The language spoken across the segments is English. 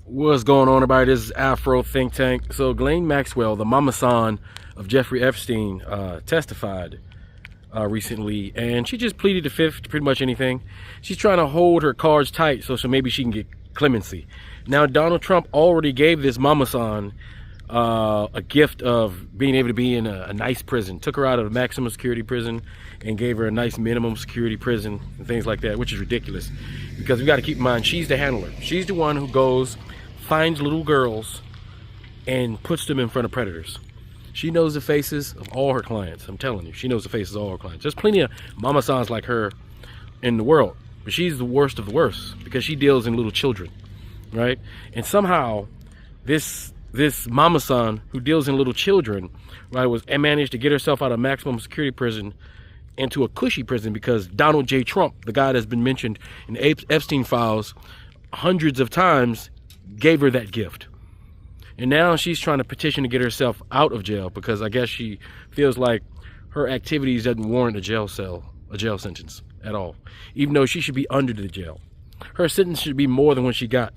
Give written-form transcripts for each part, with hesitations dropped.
What's going on, everybody? This is Afro Think Tank. So, Ghislaine Maxwell, the mama son of Jeffrey Epstein, testified recently, and she just pleaded the fifth to pretty much anything. She's trying to hold her cards tight so maybe she can get clemency. Now, Donald Trump already gave this mama son a gift of being able to be in a nice prison. Took her out of a maximum security prison and gave her a nice minimum security prison and things like that, which is ridiculous because we got to keep in mind she's the handler. She's the one who goes, finds little girls and puts them in front of predators. She knows the faces of all her clients. I'm telling you, she knows the faces of all her clients. There's plenty of mama sons like her in the world, but she's the worst of the worst because she deals in little children, right? And somehow this mama son who deals in little children, right, was and managed to get herself out of maximum security prison into a cushy prison because Donald J. Trump, the guy that's been mentioned in the Epstein files hundreds of times, gave her that gift. And now she's trying to petition to get herself out of jail because I guess she feels like her activities doesn't warrant a jail sentence at all, even though she should be under the jail. Her sentence should be more than what she got.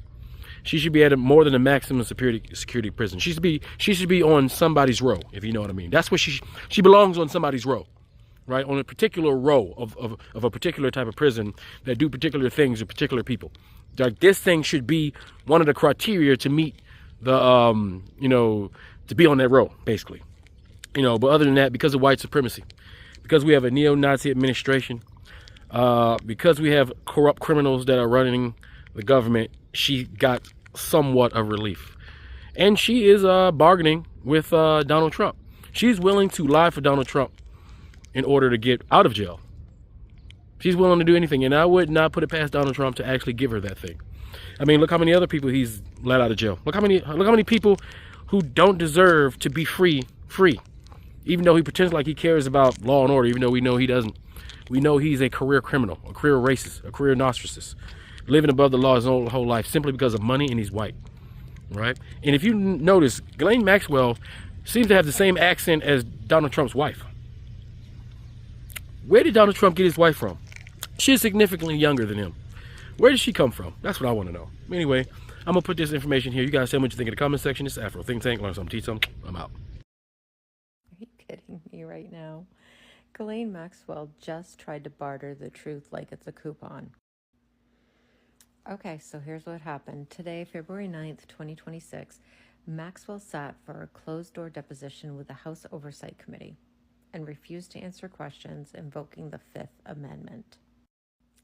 She should be at more than a maximum security prison. She should be on somebody's row, if you know what I mean. That's what she belongs, on somebody's row, right? On a particular row of a particular type of prison that do particular things to particular people. Like, this thing should be one of the criteria to meet the to be on that row, basically. But other than that, because of white supremacy, because we have a neo-Nazi administration, because we have corrupt criminals that are running the government, she got somewhat of relief. And she is bargaining with Donald Trump. She's willing to lie for Donald Trump in order to get out of jail. She's willing to do anything, and I would not put it past Donald Trump to actually give her that thing. I mean, look how many other people he's let out of jail. Look how many people who don't deserve to be free, even though he pretends like he cares about law and order, even though we know he doesn't. We know he's a career criminal, a career racist, a career narcissist, living above the law his whole life simply because of money, and he's white, right? And if you notice, Ghislaine Maxwell seems to have the same accent as Donald Trump's wife. Where did Donald Trump get his wife from? She's significantly younger than him. Where did she come from? That's what I want to know. Anyway, I'm going to put this information here. You guys tell me what you think in the comment section. It's Afro Think Tank. Learn something, teach something. I'm out. Are you kidding me right now? Ghislaine Maxwell just tried to barter the truth like it's a coupon. Okay, so here's what happened. Today, February 9th, 2026, Maxwell sat for a closed-door deposition with the House Oversight Committee and refused to answer questions invoking the Fifth Amendment.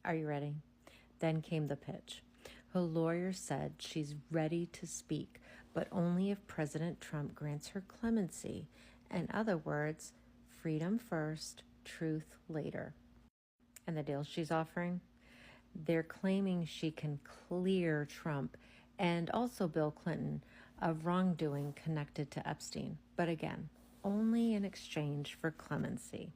Are you ready? Then came the pitch. Her lawyer said she's ready to speak, but only if President Trump grants her clemency. In other words, freedom first, truth later. And the deal she's offering? They're claiming she can clear Trump and also Bill Clinton of wrongdoing connected to Epstein. But again, only in exchange for clemency.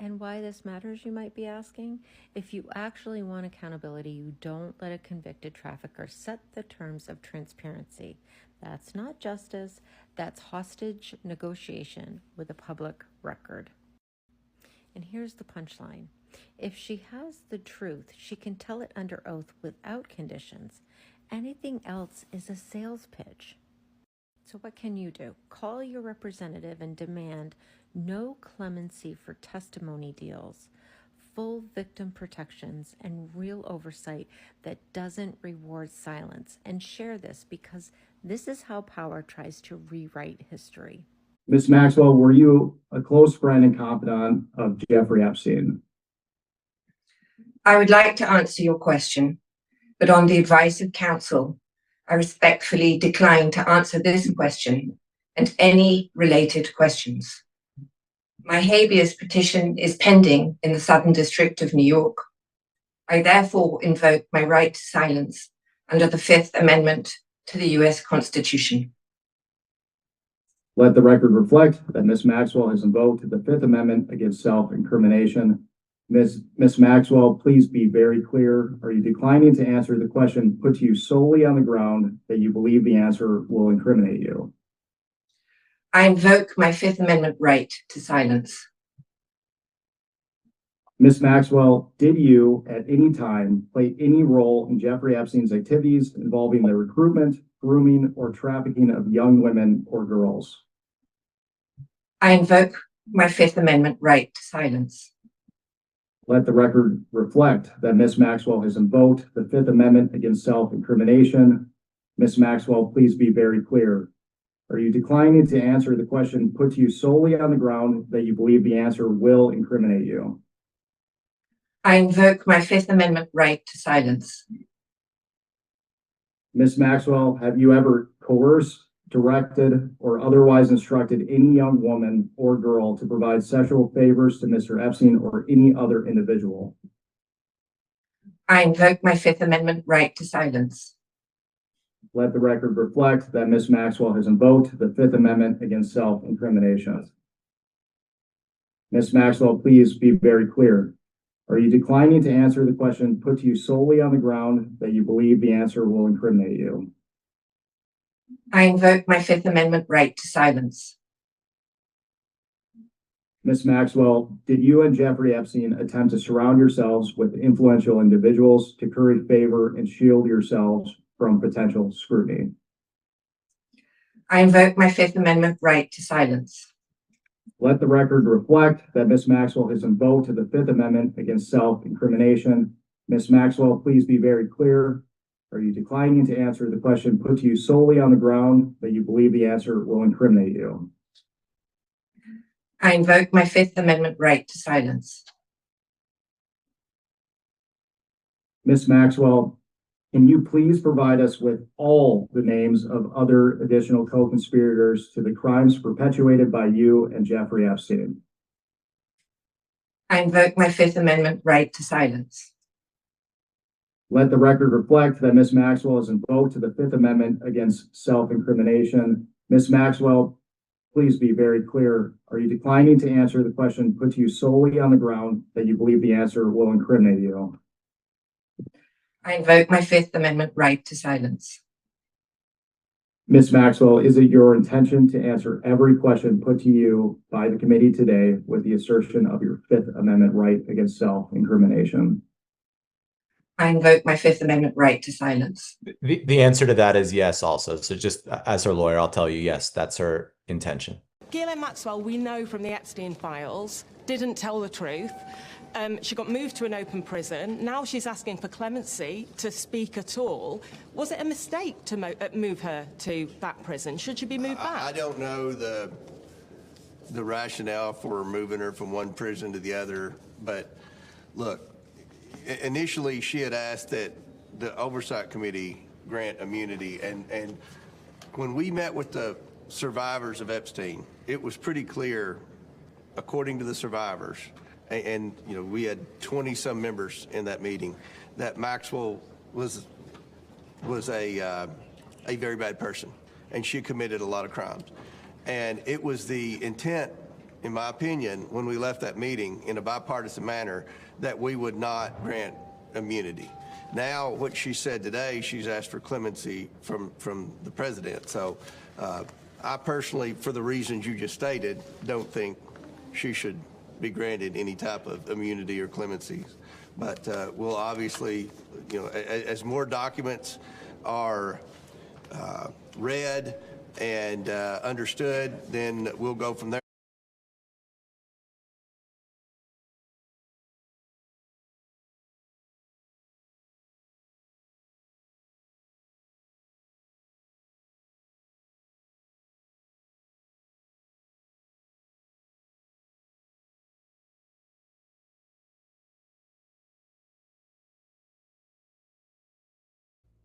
And why this matters, you might be asking? If you actually want accountability, you don't let a convicted trafficker set the terms of transparency. That's not justice, that's hostage negotiation with a public record. And here's the punchline. If she has the truth, she can tell it under oath without conditions. Anything else is a sales pitch. So what can you do? Call your representative and demand no clemency for testimony deals, full victim protections, and real oversight that doesn't reward silence. And share this because this is how power tries to rewrite history. Ms. Maxwell, were you a close friend and confidant of Jeffrey Epstein? I would like to answer your question, but on the advice of counsel, I respectfully decline to answer this question and any related questions. My habeas petition is pending in the Southern District of New York. I therefore invoke my right to silence under the Fifth Amendment to the U.S. Constitution. Let the record reflect that Ms. Maxwell has invoked the Fifth Amendment against self-incrimination. Ms. Maxwell, please be very clear. Are you declining to answer the question put to you solely on the ground that you believe the answer will incriminate you? I invoke my Fifth Amendment right to silence. Ms. Maxwell, did you at any time play any role in Jeffrey Epstein's activities involving the recruitment, grooming, or trafficking of young women or girls? I invoke my Fifth Amendment right to silence. Let the record reflect that Ms. Maxwell has invoked the Fifth Amendment against self-incrimination. Ms. Maxwell, please be very clear. Are you declining to answer the question put to you solely on the ground that you believe the answer will incriminate you? I invoke my Fifth Amendment right to silence. Ms. Maxwell, have you ever coerced, directed, or otherwise instructed any young woman or girl to provide sexual favors to Mr. Epstein or any other individual? I invoke my Fifth Amendment right to silence. Let the record reflect that Ms. Maxwell has invoked the Fifth Amendment against self-incrimination. Ms. Maxwell, please be very clear. Are you declining to answer the question put to you solely on the ground that you believe the answer will incriminate you? I invoke my Fifth Amendment right to silence. Ms. Maxwell, did you and Jeffrey Epstein attempt to surround yourselves with influential individuals to curry favor and shield yourselves from potential scrutiny? I invoke my Fifth Amendment right to silence. Let the record reflect that Ms. Maxwell has invoked the Fifth Amendment against self-incrimination. Ms. Maxwell, please be very clear. Are you declining to answer the question put to you solely on the ground that you believe the answer will incriminate you? I invoke my Fifth Amendment right to silence. Ms. Maxwell, can you please provide us with all the names of other additional co-conspirators to the crimes perpetuated by you and Jeffrey Epstein? I invoke my Fifth Amendment right to silence. Let the record reflect that Ms. Maxwell has invoked the Fifth Amendment against self-incrimination. Ms. Maxwell, please be very clear. Are you declining to answer the question put to you solely on the ground that you believe the answer will incriminate you? I invoke my Fifth Amendment right to silence. Ms. Maxwell, is it your intention to answer every question put to you by the committee today with the assertion of your Fifth Amendment right against self-incrimination? I invoke my Fifth Amendment right to silence. The answer to that is yes also. So just as her lawyer, I'll tell you, yes, that's her intention. Ghislaine Maxwell, we know from the Epstein files, didn't tell the truth. She got moved to an open prison. Now she's asking for clemency to speak at all. Was it a mistake to move her to that prison? Should she be moved back? I don't know the rationale for moving her from one prison to the other, but look, initially she had asked that the Oversight Committee grant immunity, and when we met with the survivors of Epstein, it was pretty clear, according to the survivors, and you know, we had 20-some members in that meeting, that Maxwell was a very bad person, and she committed a lot of crimes. And it was the intent, in my opinion, when we left that meeting in a bipartisan manner, that we would not grant immunity. Now, what she said today, she's asked for clemency from the president. So I personally, for the reasons you just stated, don't think she should be granted any type of immunity or clemency. But we'll obviously, you know, as more documents are read and understood, then we'll go from there.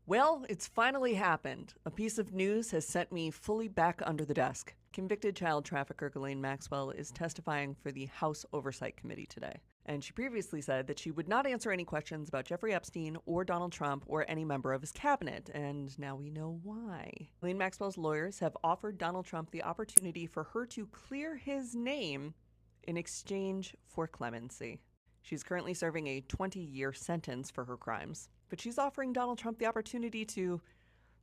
Well, it's finally happened. A piece of news has sent me fully back under the desk. Convicted child trafficker Ghislaine Maxwell is testifying for the House Oversight Committee today. And she previously said that she would not answer any questions about Jeffrey Epstein or Donald Trump or any member of his cabinet. And now we know why. Ghislaine Maxwell's lawyers have offered Donald Trump the opportunity for her to clear his name in exchange for clemency. She's currently serving a 20-year sentence for her crimes, but she's offering Donald Trump the opportunity to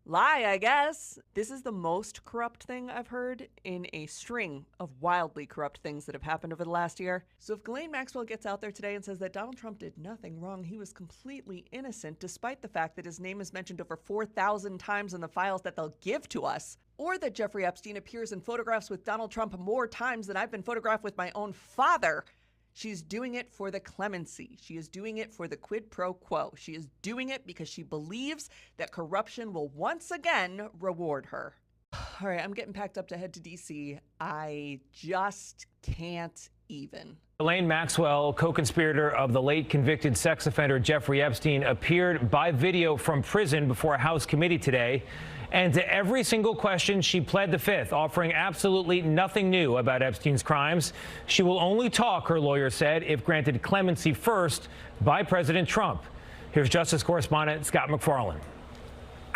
Lie, I guess. This is the most corrupt thing I've heard in a string of wildly corrupt things that have happened over the last year. So if Ghislaine Maxwell gets out there today and says that Donald Trump did nothing wrong, he was completely innocent, despite the fact that his name is mentioned over 4,000 times in the files that they'll give to us, or that Jeffrey Epstein appears in photographs with Donald Trump more times than I've been photographed with my own father, she's doing it for the clemency. She is doing it for the quid pro quo. She is doing it because she believes that corruption will once again reward her. All right, I'm getting packed up to head to D.C. I just can't even. Ghislaine Maxwell, co-conspirator of the late convicted sex offender Jeffrey Epstein, appeared by video from prison before a House committee today. And to every single question, she pled the fifth, offering absolutely nothing new about Epstein's crimes. She will only talk, her lawyer said, if granted clemency first by President Trump. Here's Justice Correspondent Scott McFarland.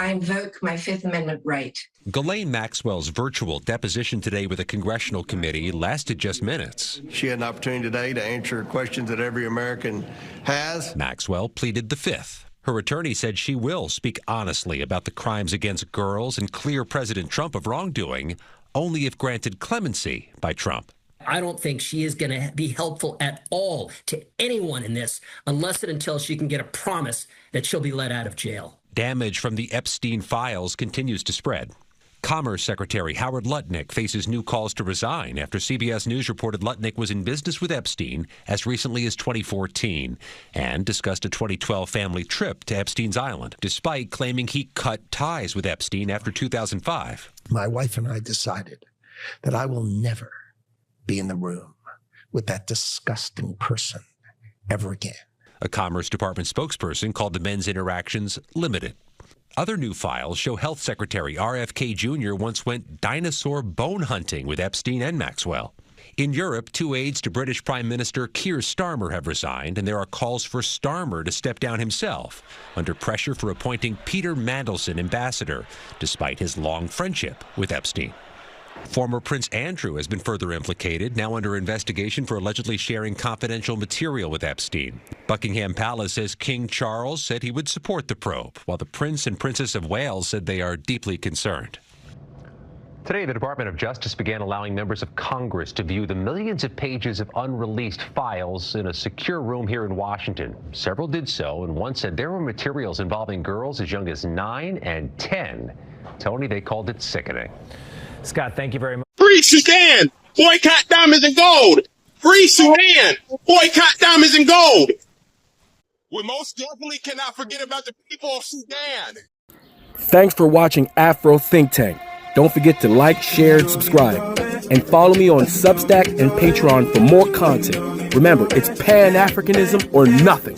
I invoke my Fifth Amendment right. Ghislaine Maxwell's virtual deposition today with a congressional committee lasted just minutes. She had an opportunity today to answer questions that every American has. Maxwell pleaded the fifth. Her attorney said she will speak honestly about the crimes against girls and clear President Trump of wrongdoing, only if granted clemency by Trump. I don't think she is going to be helpful at all to anyone in this unless and until she can get a promise that she'll be let out of jail. Damage from the Epstein files continues to spread. Commerce Secretary Howard Lutnick faces new calls to resign after CBS News reported Lutnick was in business with Epstein as recently as 2014 and discussed a 2012 family trip to Epstein's Island, despite claiming he cut ties with Epstein after 2005. My wife and I decided that I will never be in the room with that disgusting person ever again. A Commerce Department spokesperson called the men's interactions limited. Other new files show Health Secretary RFK Jr. once went dinosaur bone hunting with Epstein and Maxwell. In Europe, 2 aides to British Prime Minister Keir Starmer have resigned, and there are calls for Starmer to step down himself, under pressure for appointing Peter Mandelson ambassador, despite his long friendship with Epstein. Former Prince Andrew has been further implicated, now under investigation for allegedly sharing confidential material with Epstein. Buckingham Palace says King Charles said he would support the probe, while the Prince and Princess of Wales said they are deeply concerned. Today, the Department of Justice began allowing members of Congress to view the millions of pages of unreleased files in a secure room here in Washington. Several did so, and one said there were materials involving girls as young as 9 and 10. Tony, they called it sickening. Scott, thank you very much. Free Sudan! Boycott diamonds and gold! Free Sudan! Boycott diamonds and gold! We most definitely cannot forget about the people of Sudan. Thanks for watching Afro Think Tank. Don't forget to like, share, and subscribe. And follow me on Substack and Patreon for more content. Remember, it's Pan-Africanism or nothing.